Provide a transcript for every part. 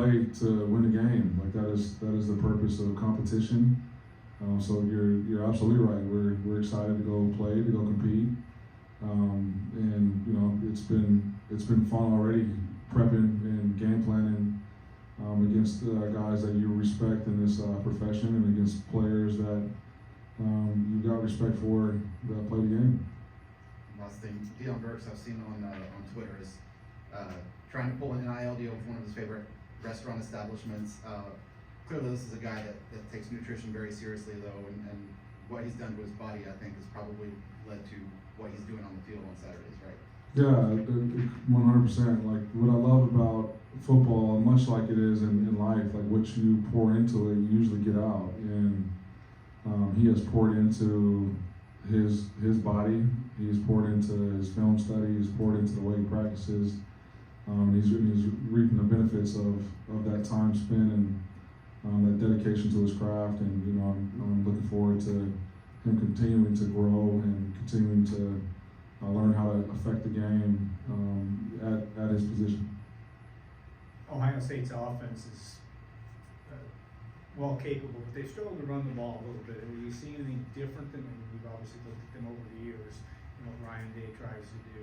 play to win the game. Like that is the purpose of competition. So you're absolutely right. We're excited to go play, to go compete, and you know it's been fun already prepping and game planning against guys that you respect in this profession, and against players that you've got respect for that play the game. Last thing, Dion Burks, I've seen on Twitter, is trying to pull an NIL deal with one of his favorite restaurant establishments. Clearly, this is a guy that takes nutrition very seriously, though, and what he's done to his body, I think, has probably led to what he's doing on the field on Saturdays, right? Yeah, 100%. Like what I love about football, much like it is in life, like what you pour into it, you usually get out. And he has poured into his body. He's poured into his film study. He's poured into the way he practices. He's reaping the benefits of that time spent and that dedication to his craft. And you know, I'm looking forward to him continuing to grow and continuing to learn how to affect the game at his position. Ohio State's offense is well capable, but they struggle to run the ball a little bit. Are you seeing anything different than we've obviously looked at them over the years? You know, what Ryan Day tries to do,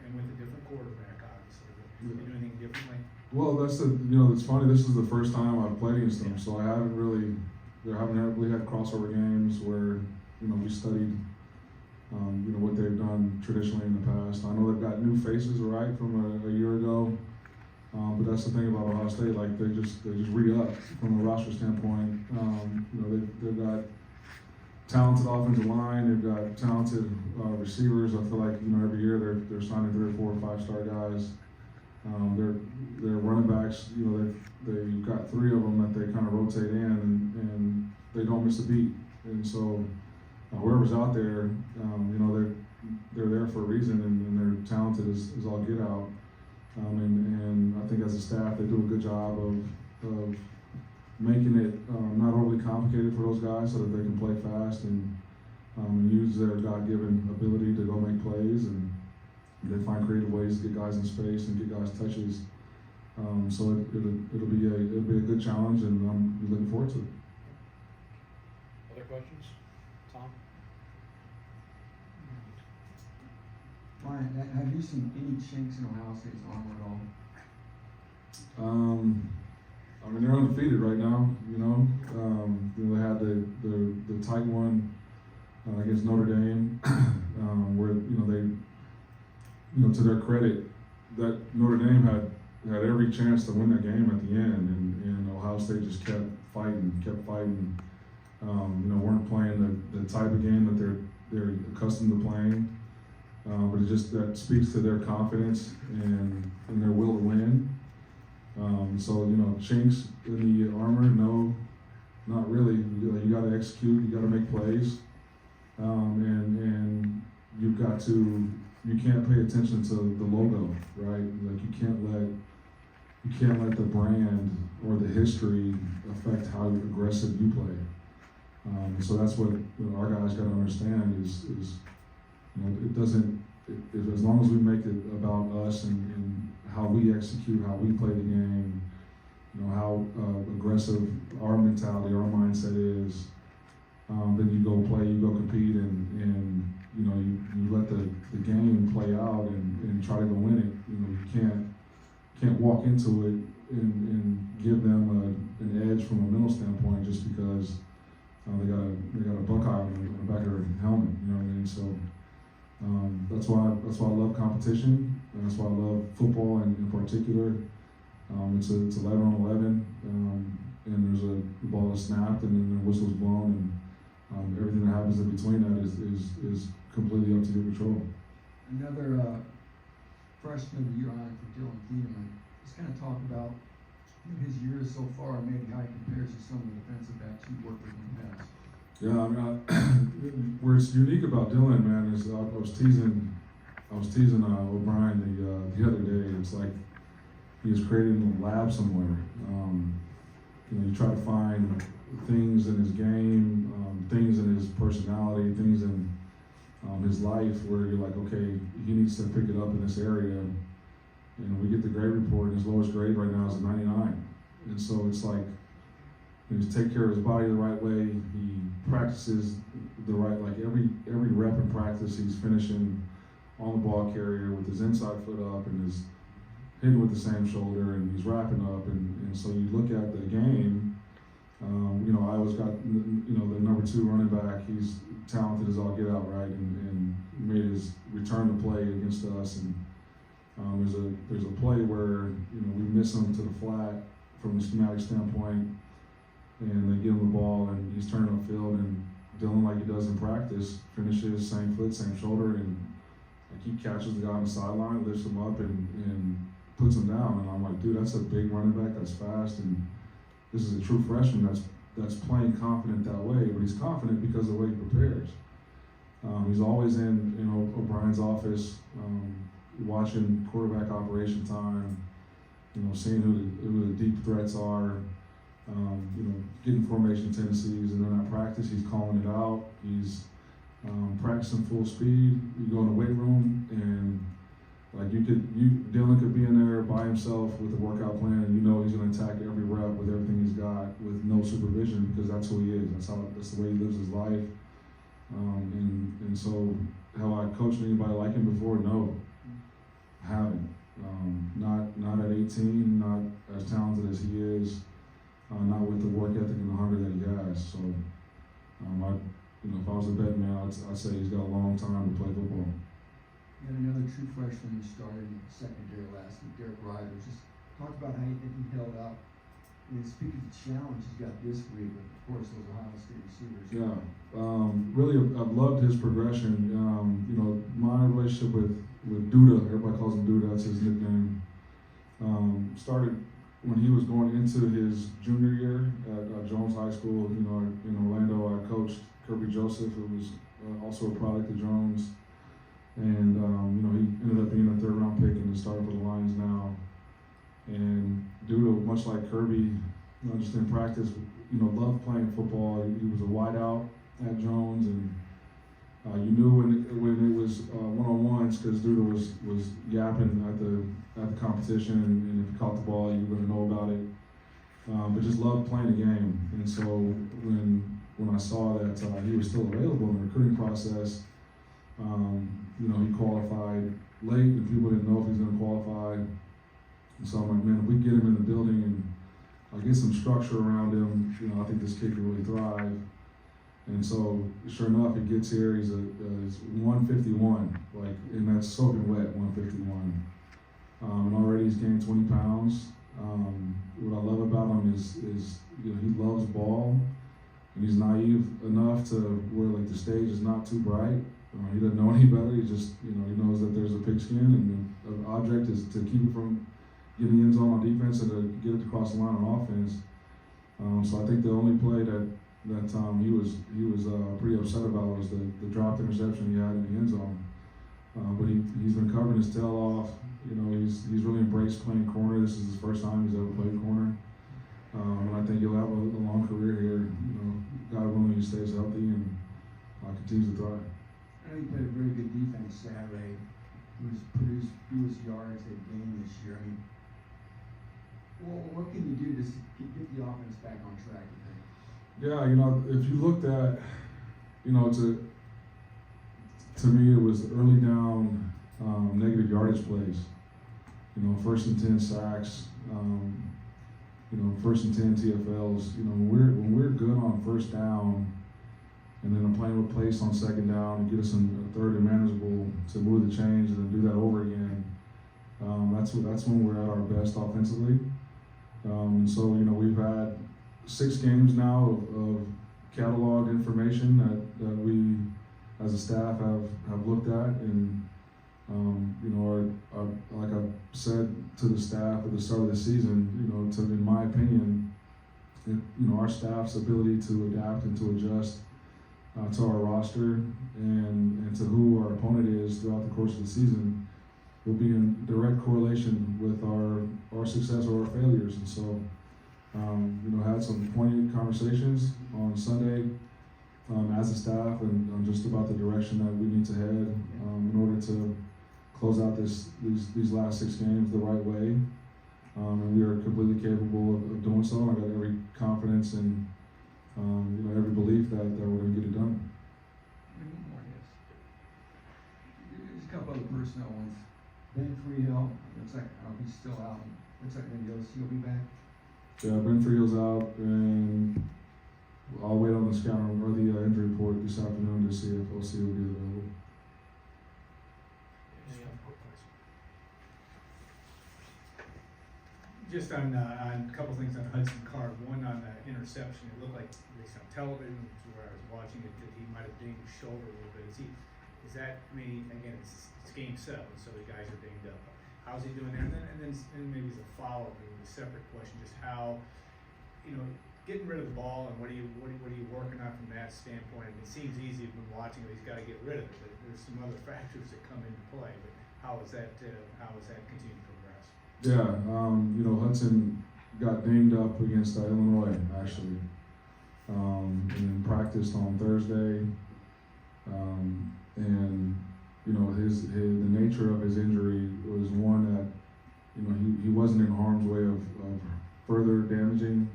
and with a different quarterback, obviously. They do anything differently? Well, it's funny. This is the first time I've played against them, so I haven't really had crossover games where we studied what they've done traditionally in the past. I know they've got new faces, right, from a year ago. But that's the thing about Ohio State, like they just re-up from a roster standpoint. They've got talented offensive line, they've got talented receivers. I feel like every year they're signing 3 or 4 or 5-star guys. Their running backs, they've got 3 of them that they kind of rotate in, and they don't miss a beat. And so whoever's out there, they're there for a reason, and they're talented as all get out. And I think as a staff, they do a good job of making it not overly complicated for those guys so that they can play fast and use their God-given ability to go make plays, and they find creative ways to get guys in space and get guys touches. So it'll be a good challenge, and I'm looking forward to it. Other questions? Tom? Ryan, have you seen any chinks in Ohio State's armor at all? They're undefeated right now. They had the tight one against Notre Dame, where they, to their credit, that Notre Dame had every chance to win that game at the end, and Ohio State just kept fighting. Weren't playing the type of game that they're accustomed to playing. But that speaks to their confidence and their will to win. Chinks in the armor, no, not really. You got to execute, you got to make plays, and you can't pay attention to the logo, right? Like you can't let the brand or the history affect how aggressive you play. So that's what our guys got to understand is it doesn't. As long as we make it about us and how we execute, how we play the game, how aggressive our mentality, our mindset is, then you go play, you go compete, and you let the game play out and try to go win it. You can't walk into it and give them an edge from a mental standpoint just because they got a Buckeye on the back of their helmet. You know what I mean? So. That's why I love competition, and that's why I love football in particular. It's 11 on 11, and there's the ball is snapped, and then the whistle's blown, and everything that happens in between that is completely up to your control. Another freshman of the year on for Dylan Thiedemann. Let's kind of talk about his years so far, and maybe how he compares to some of the defensive backs you've worked with in the past. Yeah, where it's unique about Dylan, man, is I was teasing O'Brien the other day. It's like he was creating a lab somewhere. You try to find things in his game, things in his personality, things in his life where you're like, okay, he needs to pick it up in this area. And we get the grade report, and his lowest grade right now is a 99. and so it's like, he take care of his body the right way. He practices the right, like every rep in practice, he's finishing on the ball carrier with his inside foot up and his hitting with the same shoulder, and he's wrapping up. And so you look at the game. Iowa's got the number 2 running back. He's talented as all get out, right, and made his return to play against us. And there's a play where we miss him to the flat from a schematic standpoint, and they give him the ball, and he's turning upfield, and Dylan, like he does in practice, finishes same foot, same shoulder, and like he catches the guy on the sideline, lifts him up, and puts him down. And I'm like, dude, that's a big running back, that's fast, and this is a true freshman that's playing confident that way, but he's confident because of the way he prepares. He's always in O'Brien's office, watching quarterback operation time, seeing who the deep threats are, getting formation tendencies, and then at practice he's calling it out. He's practicing full speed. You go in the weight room, and like Dylan could be in there by himself with a workout plan, and he's going to attack every rep with everything he's got with no supervision, because that's who he is. That's the way he lives his life. And so have I coached anybody like him before? No, haven't. Not at 18, not as talented as he is, not with the work ethic and the hunger that he has. So, if I was a betting man, I'd say he's got a long time to play football. And another true freshman who started in secondary last week, Derek Ryder. Just talk about how you think he held up. And speak of the challenge he's got this week with, of course, those Ohio State receivers. Yeah, really, I've loved his progression. My relationship with Duda, everybody calls him Duda, that's his nickname, started when he was going into his junior year at Jones High School. In Orlando, I coached Kirby Joseph, who was also a product of Jones. And, he ended up being a 3rd round pick and is starting for the Lions now. And Duda, much like Kirby, just in practice, loved playing football. He was a wideout at Jones, and you knew when it was one-on-ones, because Duda was yapping at the competition, and if you caught the ball, you were going to know about it. But just loved playing the game. And so when I saw that he was still available in the recruiting process, he qualified late, and people didn't know if he was going to qualify. And so I'm like, man, if we get him in the building and get some structure around him, I think this kid can really thrive. And so, sure enough, he gets here. He's 151, and that's soaking wet, 151. And already he's gained 20 pounds. What I love about him is he loves ball, and he's naive enough to where the stage is not too bright. He doesn't know any better. He just, he knows that there's a pigskin, and the object is to keep it from getting the end zone on defense and to get it across the line on offense. So I think the only play that he was pretty upset about was the dropped interception he had in the end zone. But he's been covering his tail off. He's really embraced playing corner. This is his first time he's ever played corner. And I think he'll have a long career here. God willing, he stays healthy and continues to thrive. I know you played a very good defense Saturday. Who's produced fewest yards they've gained this year. What can you do to get the offense back on track, you think? Yeah, if you looked at, to me it was early down negative yardage plays. 1st and 10 sacks, 1st and 10 TFLs. When we're good on 1st down, and then a plan with place on 2nd down and get us in 3rd and manageable to move the chains and then do that over again. That's when we're at our best offensively. And so we've had 6 games now of cataloged information that we as a staff have looked at, and like I said to the staff at the start of the season, in my opinion, our staff's ability to adapt and to adjust to our roster and to who our opponent is throughout the course of the season will be in direct correlation with our success or our failures. And so, had some poignant conversations on Sunday as a staff and just about the direction that we need to head in order to close out these last 6 games the right way. and we are completely capable of doing so. I got every confidence and every belief that we're going to get it done. Maybe one more, yes. There's a couple other personnel ones. Ben Freehill, looks like he's still out. Looks like maybe he'll be back. Yeah, Ben Friel's out, and I'll wait on the scout or the injury report this afternoon to see if OC will be available. Any other Just on a couple things on Hudson Card. One on the interception, it looked like, at least on television, where I was watching it, that he might have dinged his shoulder a little bit. Is that, I mean, again, it's game 7, so the guys are dinged up. How's he doing there? And then maybe as a follow-up, maybe a separate question, just how, getting rid of the ball, and what are you working on from that standpoint? I mean, it seems easy when watching it, he's got to get rid of it, but there's some other factors that come into play. But how is that continuing to progress? Yeah, Hudson got dinged up against Illinois, actually, and then practiced on Thursday. And the nature of his injury was one that he wasn't in harm's way of further damaging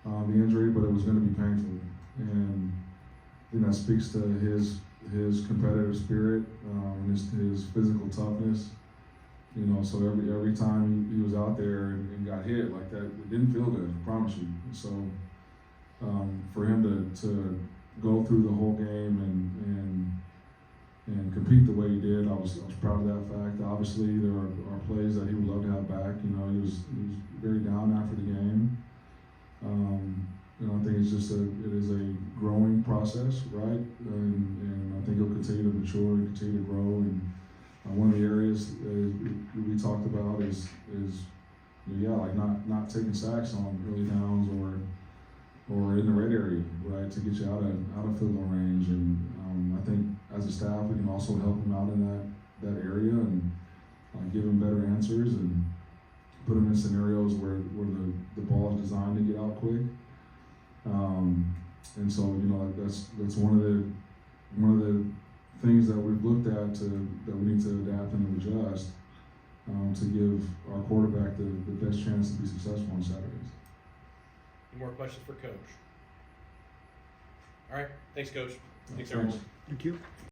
the injury, but it was going to be painful. And that speaks to his competitive spirit and his physical toughness. So every time he was out there and got hit like that, it didn't feel good, I promise you. So for him to go through the whole game and compete the way he did, I was proud of that fact. Obviously, there are plays that he would love to have back. He was very down after the game. I think it is a growing process, right? And I think he'll continue to mature and continue to grow. And one of the areas we talked about is like not taking sacks on early downs or in the red area, right, to get you out of field goal range. And I think as a staff, we can also help him out in that area and give him better answers and put him in scenarios where the ball is designed to get out quick. And so that's one of the things that we've looked at that we need to adapt and adjust to give our quarterback the best chance to be successful on Saturdays. Any more questions for Coach? All right, thanks, Coach. Thanks, everyone. Thank you.